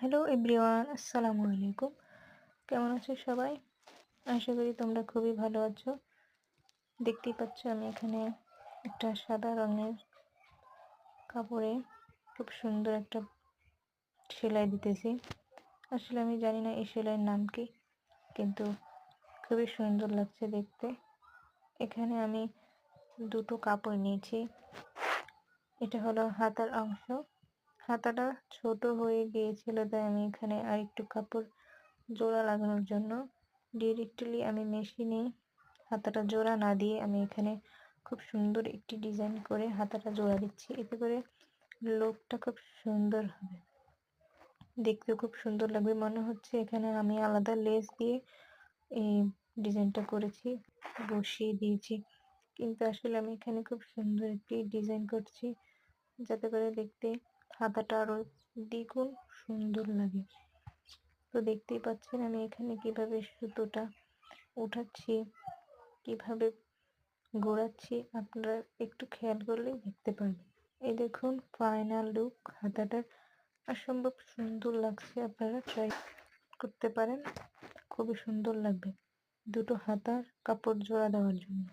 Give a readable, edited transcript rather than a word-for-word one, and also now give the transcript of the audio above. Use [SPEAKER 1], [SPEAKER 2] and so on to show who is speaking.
[SPEAKER 1] Hello everyone, আসসালামু আলাইকুম। কেমন আছো সবাই? আশা করি তোমরা খুবই ভালো আছো। দেখতেই পাচ্ছ আমি এখানে একটা সাদা রঙের কাপড়ে খুব সুন্দর একটা সেলাই দিতেছি। আসলে আমি জানি না এই সেলাইয়ের নাম কি, কিন্তু খুবই সুন্দর লাগছে দেখতে। এখানে আমি দুটো কাপড় নিয়েছি। এটা হলো হাতার অংশ। হাতাটা ছোট হয়ে গিয়েছিল, তাই আমি এখানে আরেকটু কাপড় জোড়া লাগানোর জন্য ডিরেক্টলি আমি মেশিনে হাতাটা জোড়া না দিয়ে আমি এখানে খুব সুন্দর একটি ডিজাইন করে হাতাটা জোড়া দিচ্ছি। এতে করে লুকটা খুব সুন্দর হবে, দেখতে খুব সুন্দর লাগবে। মনে হচ্ছে এখানে আমি আলাদা লেস দিয়ে এই ডিজাইনটা করেছি, বসিয়ে দিয়েছি, কিন্তু আসলে আমি এখানে খুব সুন্দর একটি ডিজাইন করছি, যাতে করে দেখতে হাতাটা আরো দ্বিগুণ সুন্দর লাগে। তো দেখতেই পাচ্ছেন আমি এখানে কিভাবে সুতোটা উঠাচ্ছি, কিভাবে ঘোরাচ্ছি, আপনারা একটু খেয়াল করলেই দেখতে পারবেন। এই দেখুন ফাইনাল লুক হাতাটার, অসম্ভব সুন্দর লাগছে। আপনারা ট্রাই করতে পারেন, খুবই সুন্দর লাগবে দুটো হাতার কাপড় জোড়া দেওয়ার জন্য।